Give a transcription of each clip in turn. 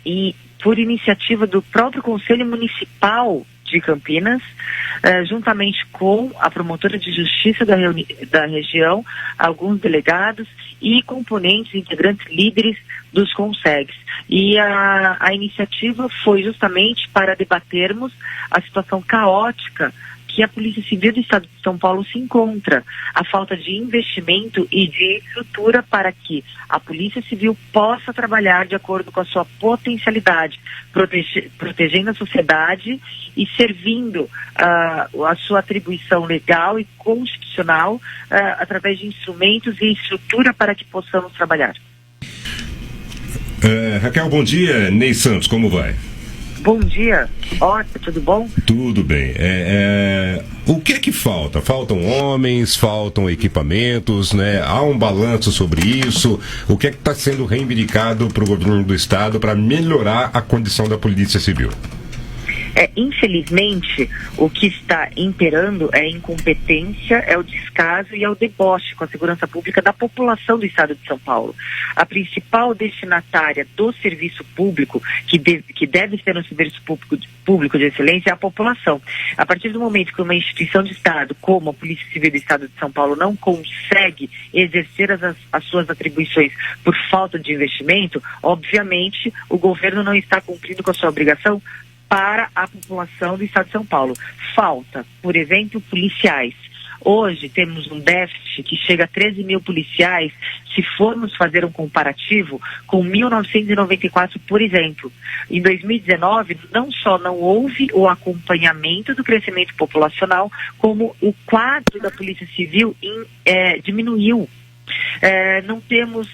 e por iniciativa do próprio Conselho Municipal de Campinas, juntamente com a promotora de justiça da região, alguns delegados e componentes, integrantes líderes dos Consegues. E a iniciativa foi justamente para debatermos a situação caótica que a Polícia Civil do Estado de São Paulo se encontra, a falta de investimento e de estrutura para que a Polícia Civil possa trabalhar de acordo com a sua potencialidade, protegendo a sociedade e servindo a sua atribuição legal e constitucional através de instrumentos e estrutura para que possamos trabalhar. Raquel, bom dia. Ney Santos, como vai? Bom dia, tudo bom? Tudo bem. O que é que falta? Faltam homens, faltam equipamentos, né? Há um balanço sobre isso? O que é que está sendo reivindicado para o governo do estado para melhorar a condição da Polícia Civil? Infelizmente, o que está imperando é a incompetência, é o descaso e é o deboche com a segurança pública da população do estado de São Paulo. A principal destinatária do serviço público, que deve ser um serviço público de excelência, é a população. A partir do momento que uma instituição de Estado, como a Polícia Civil do Estado de São Paulo, não consegue exercer as suas atribuições por falta de investimento, obviamente o governo não está cumprindo com a sua obrigação para a população do estado de São Paulo. Falta, por exemplo, policiais. Hoje temos um déficit que chega a 13 mil policiais, se formos fazer um comparativo com 1994, por exemplo. Em 2019, não só não houve o acompanhamento do crescimento populacional, como o quadro da Polícia Civil diminuiu. Não temos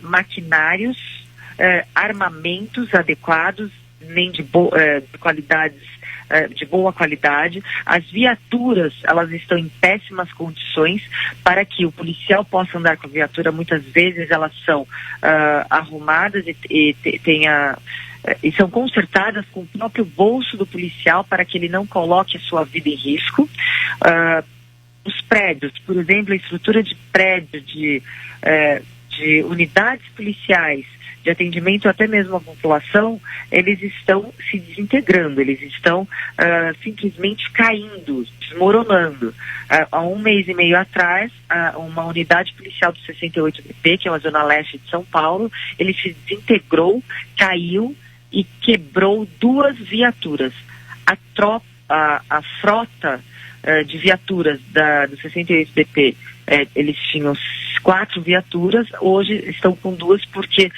maquinários, armamentos adequados, nem de boa qualidade. As viaturas, elas estão em péssimas condições para que o policial possa andar com a viatura. Muitas vezes elas são arrumadas e são consertadas com o próprio bolso do policial para que ele não coloque a sua vida em risco. Os prédios, por exemplo, a estrutura de prédio de unidades policiais de atendimento até mesmo à população, eles estão se desintegrando, eles estão simplesmente caindo, desmoronando. Há um mês e meio atrás, uma unidade policial do 68DP, que é uma zona leste de São Paulo, ele se desintegrou, caiu e quebrou 2 viaturas. A frota de viaturas do 68DP, eles tinham 4 viaturas, hoje estão com 2 porque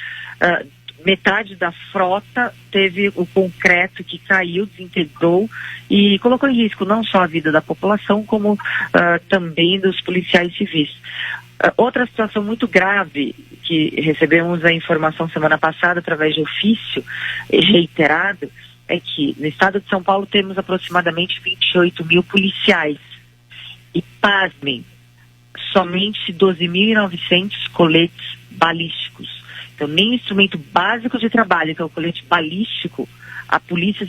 metade da frota teve o concreto que caiu, desintegrou e colocou em risco não só a vida da população, como também dos policiais civis. Outra situação muito grave, que recebemos a informação semana passada através de ofício reiterado, é que no estado de São Paulo temos aproximadamente 28 mil policiais. E, pasmem, somente 12.900 coletes balísticos. Então, nem o instrumento básico de trabalho, que é o colete balístico,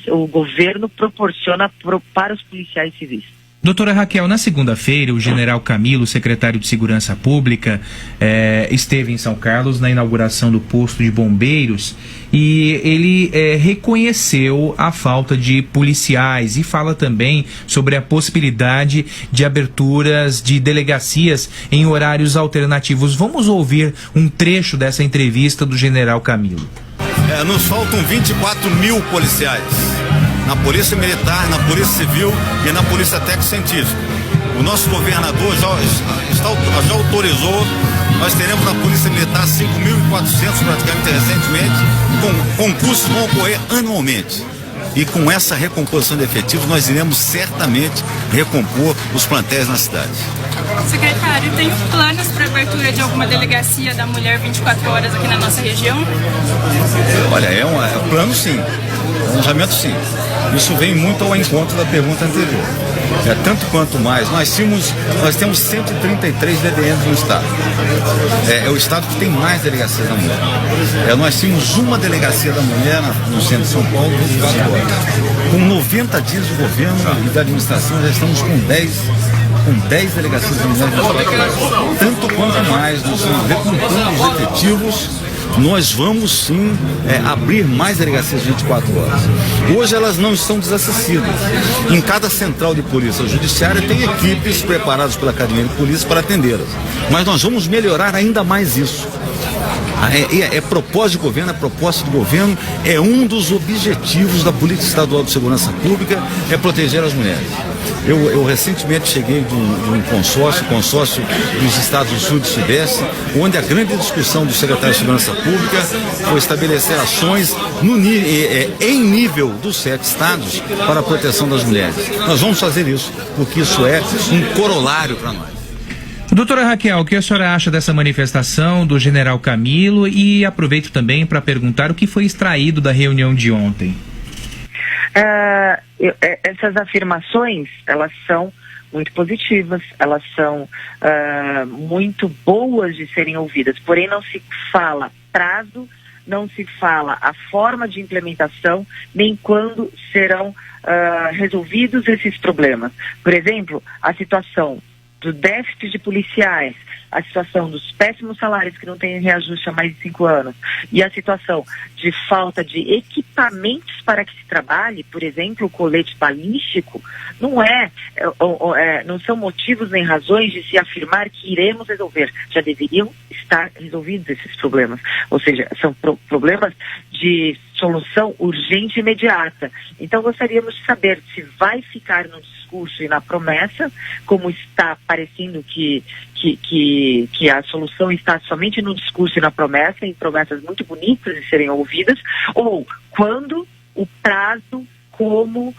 o governo proporciona para os policiais civis. Doutora Raquel, na segunda-feira, o general Camilo, secretário de Segurança Pública, esteve em São Carlos na inauguração do posto de bombeiros e ele reconheceu a falta de policiais e fala também sobre a possibilidade de aberturas de delegacias em horários alternativos. Vamos ouvir um trecho dessa entrevista do general Camilo. Nos faltam 24 mil policiais. Na Polícia Militar, na Polícia Civil e na Polícia Técnico-Científica. O nosso governador já autorizou, nós teremos na Polícia Militar 5.400 praticamente recentemente, concursos vão ocorrer anualmente. E com essa recomposição de efetivos, nós iremos certamente recompor os plantéis na cidade. Secretário, tem planos para abertura de alguma delegacia da mulher 24 horas aqui na nossa região? Olha, é um plano sim, planejamento sim. Isso vem muito ao encontro da pergunta anterior. Tanto quanto mais, nós temos 133 DDNs no estado. É o estado que tem mais delegacias da mulher. Nós tínhamos uma delegacia da mulher no centro de São Paulo 24 horas. Com 90 dias do governo e da administração, já estamos com 10 delegacias da mulher. Tanto quanto mais, nós estamos recontando os efetivos nós vamos sim abrir mais delegacias de 24 horas. Hoje elas não estão desacessíveis. Em cada central de polícia judiciária tem equipes preparadas pela Academia de Polícia para atendê-las. Mas nós vamos melhorar ainda mais isso. É propósito de governo, a proposta do governo é um dos objetivos da Política Estadual de Segurança Pública, é proteger as mulheres. Eu recentemente cheguei de um consórcio dos estados do Sul e do Sudeste, onde a grande discussão do secretário de Segurança Pública foi estabelecer ações em nível dos 7 estados para a proteção das mulheres. Nós vamos fazer isso, porque isso é um corolário para nós. Doutora Raquel, o que a senhora acha dessa manifestação do general Camilo? E aproveito também para perguntar o que foi extraído da reunião de ontem. Essas afirmações, elas são muito positivas, elas são muito boas de serem ouvidas, porém não se fala prazo, não se fala a forma de implementação, nem quando serão resolvidos esses problemas. Por exemplo, a situação do déficit de policiais, a situação dos péssimos salários que não têm reajuste há mais de 5 anos e a situação de falta de equipamentos para que se trabalhe, por exemplo, o colete balístico, não são motivos nem razões de se afirmar que iremos resolver. Já deveriam estar resolvidos esses problemas. Ou seja, são problemas de solução urgente e imediata. Então gostaríamos de saber se vai ficar no discurso e na promessa, como está parecendo que a solução está somente no discurso e na promessa, em promessas muito bonitas de serem ouvidas, ou quando, o prazo, como,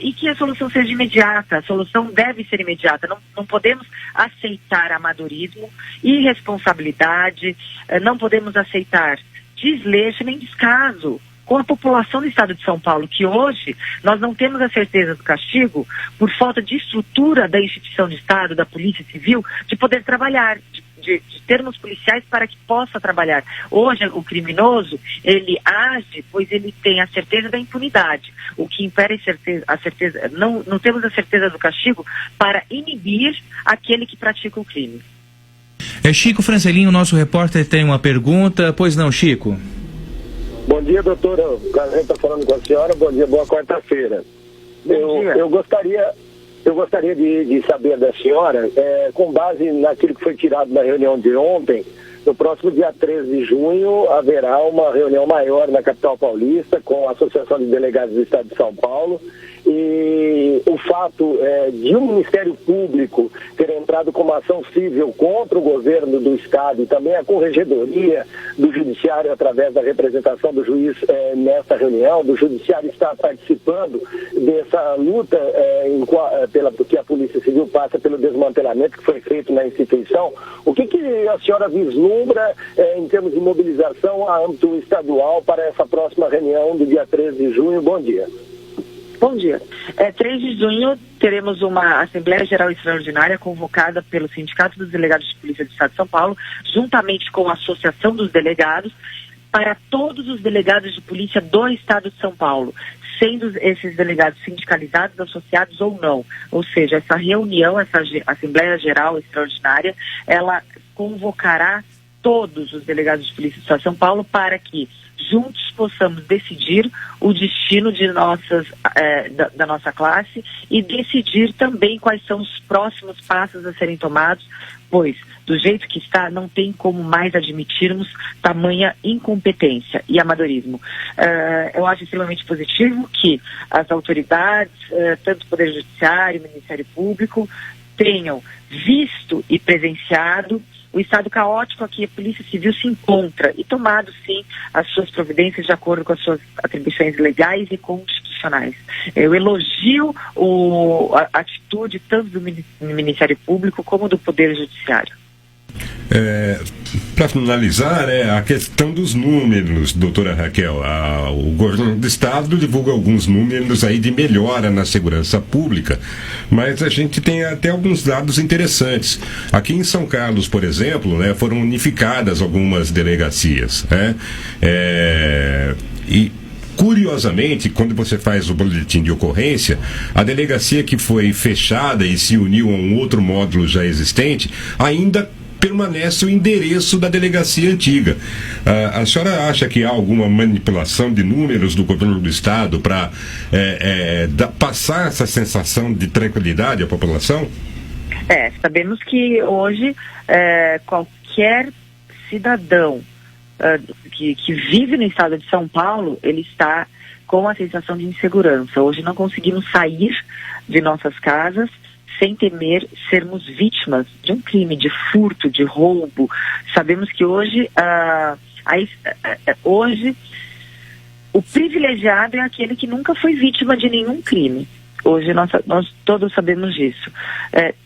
e que a solução seja imediata. A solução deve ser imediata. Não podemos aceitar amadorismo, irresponsabilidade, não podemos aceitar desleixo nem descaso com a população do estado de São Paulo, que hoje nós não temos a certeza do castigo por falta de estrutura da instituição de Estado, da Polícia Civil, de poder trabalhar, de termos policiais para que possa trabalhar. Hoje o criminoso, ele age, pois ele tem a certeza da impunidade. O que impera a certeza, não temos a certeza do castigo para inibir aquele que pratica o crime. Chico Francelinho, nosso repórter, tem uma pergunta. Pois não, Chico? Bom dia, doutora. Prazer estar falando com a senhora. Bom dia, boa quarta-feira. Eu gostaria de saber da senhora, com base naquilo que foi tirado na reunião de ontem, no próximo dia 13 de junho haverá uma reunião maior na capital paulista com a Associação de Delegados do Estado de São Paulo, e o fato de um Ministério Público ter entrado com uma ação civil contra o governo do Estado e também a Corregedoria do Judiciário através da representação do juiz nesta reunião, do Judiciário está participando dessa luta porque a Polícia Civil passa pelo desmantelamento que foi feito na instituição. O que a senhora vislumbra em termos de mobilização a âmbito estadual para essa próxima reunião do dia 13 de junho? Bom dia. Bom dia. 3 de junho teremos uma Assembleia Geral Extraordinária convocada pelo Sindicato dos Delegados de Polícia do Estado de São Paulo, juntamente com a Associação dos Delegados, para todos os delegados de polícia do Estado de São Paulo, sendo esses delegados sindicalizados, associados ou não. Ou seja, essa reunião, essa Assembleia Geral Extraordinária, ela convocará todos os delegados de polícia do Estado de São Paulo para que juntos possamos decidir o destino de da nossa classe e decidir também quais são os próximos passos a serem tomados, pois, do jeito que está, não tem como mais admitirmos tamanha incompetência e amadorismo. Eu acho extremamente positivo que as autoridades, tanto o Poder Judiciário, o Ministério Público, tenham visto e presenciado o estado caótico a que a Polícia Civil se encontra e tomado, sim, as suas providências de acordo com as suas atribuições legais e constitucionais. Eu elogio a atitude tanto do Ministério Público como do Poder Judiciário. Para finalizar, a questão dos números, doutora Raquel. O governo do Estado divulga alguns números aí de melhora na segurança pública, mas a gente tem até alguns dados interessantes. Aqui em São Carlos, por exemplo, foram unificadas algumas delegacias. E curiosamente, quando você faz o boletim de ocorrência, a delegacia que foi fechada e se uniu a um outro módulo já existente, ainda permanece o endereço da delegacia antiga. A senhora acha que há alguma manipulação de números do governo do estado para passar essa sensação de tranquilidade à população? Sabemos que hoje qualquer cidadão que vive no estado de São Paulo, ele está com a sensação de insegurança. Hoje não conseguimos sair de nossas casas sem temer sermos vítimas de um crime, de furto, de roubo. Sabemos que hoje, hoje o privilegiado é aquele que nunca foi vítima de nenhum crime. Hoje nós todos sabemos disso.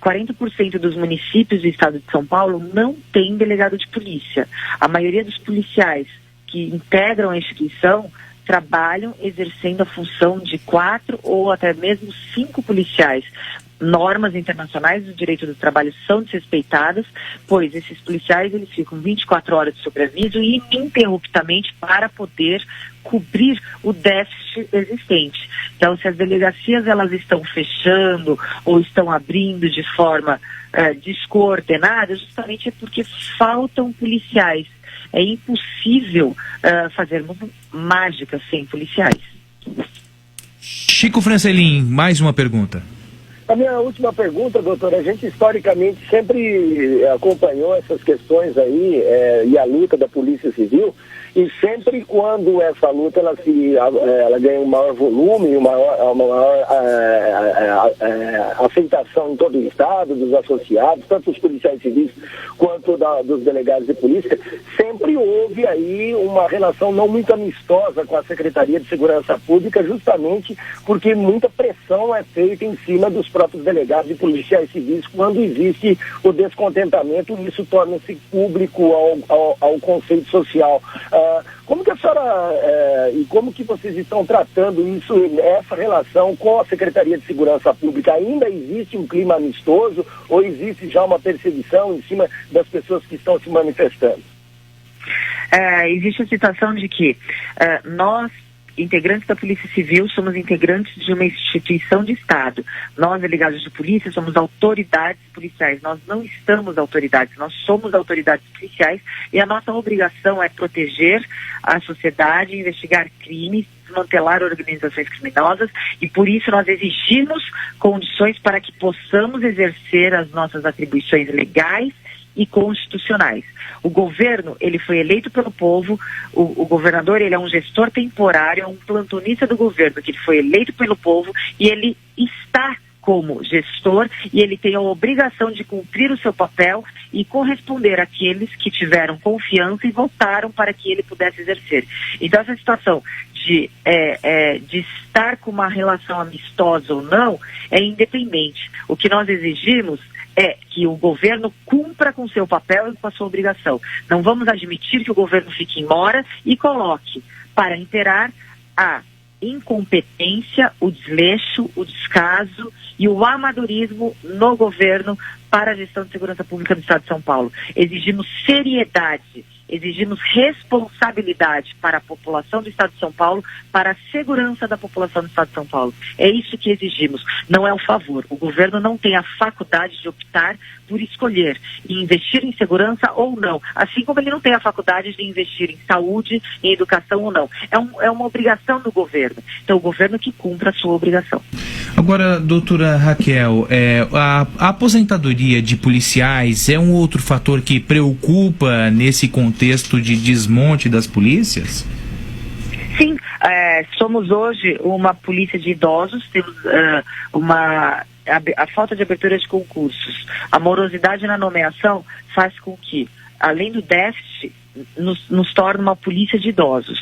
40% dos municípios do estado de São Paulo não tem delegado de polícia. A maioria dos policiais que integram a instituição trabalham exercendo a função de 4 ou até mesmo 5 policiais. Normas internacionais do direito do trabalho são desrespeitadas, pois esses policiais eles ficam 24 horas de sobreaviso e ininterruptamente para poder cobrir o déficit existente. Então, se as delegacias elas estão fechando ou estão abrindo de forma descoordenada, justamente é porque faltam policiais. É impossível fazermos mágica sem policiais. Chico Francelin, mais uma pergunta. A minha última pergunta, doutora, a gente historicamente sempre acompanhou essas questões aí e a luta da Polícia Civil, e sempre quando essa luta ela ganha um maior volume, uma maior aceitação em todo o estado, dos associados, tanto os policiais civis quanto dos delegados de polícia, sempre houve aí uma relação não muito amistosa com a Secretaria de Segurança Pública, justamente porque muita pressão é feita em cima dos próprios delegados e policiais civis quando existe o descontentamento, e isso torna-se público ao conceito social. Como que a senhora e como que vocês estão tratando isso, essa relação com a Secretaria de Segurança Pública? Ainda existe um clima amistoso ou existe já uma perseguição em cima das pessoas que estão se manifestando? Existe a situação de que nós, integrantes da Polícia Civil, somos integrantes de uma instituição de Estado. Nós, delegados de polícia, somos autoridades policiais. Nós não estamos autoridades, nós somos autoridades policiais, e a nossa obrigação é proteger a sociedade, investigar crimes, desmantelar organizações criminosas, e por isso nós exigimos condições para que possamos exercer as nossas atribuições legais e constitucionais. O governo, ele foi eleito pelo povo, o governador, ele é um gestor temporário, é um plantonista do governo, que ele foi eleito pelo povo, e ele está como gestor, e ele tem a obrigação de cumprir o seu papel e corresponder àqueles que tiveram confiança e votaram para que ele pudesse exercer. Então, essa situação de estar com uma relação amistosa ou não é independente. O que nós exigimos é que o governo cumpra com seu papel e com a sua obrigação. Não vamos admitir que o governo fique em mora e coloque para imperar a incompetência, o desleixo, o descaso e o amadorismo no governo para a gestão de segurança pública do Estado de São Paulo. Exigimos seriedade, exigimos responsabilidade para a população do Estado de São Paulo, para a segurança da população do Estado de São Paulo. É isso que exigimos, não é um favor. O governo não tem a faculdade de optar por escolher e investir em segurança ou não, assim como ele não tem a faculdade de investir em saúde, em educação ou não. É uma obrigação do governo. Então, o governo que cumpra a sua obrigação. Agora, doutora Raquel, a aposentadoria de policiais é um outro fator que preocupa nesse contexto de desmonte das polícias? Sim, somos hoje uma polícia de idosos, temos a falta de abertura de concursos, a morosidade na nomeação faz com que, além do déficit, nos torne uma polícia de idosos.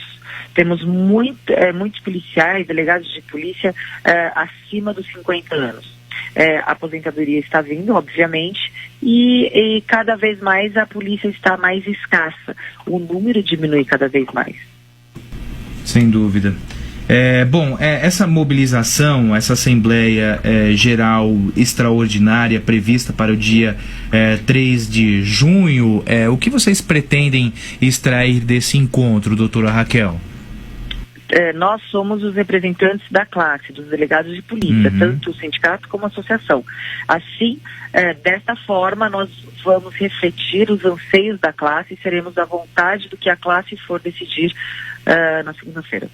Temos muitos policiais, delegados de polícia acima dos 50 anos. A aposentadoria está vindo, obviamente, e cada vez mais a polícia está mais escassa. O número diminui cada vez mais. Sem dúvida. Essa mobilização, essa Assembleia Geral Extraordinária prevista para o dia 3 de junho, o que vocês pretendem extrair desse encontro, doutora Raquel? nós somos os representantes da classe, dos delegados de polícia, tanto o sindicato como a associação. Assim, desta forma, nós vamos refletir os anseios da classe e seremos à vontade do que a classe for decidir na segunda-feira.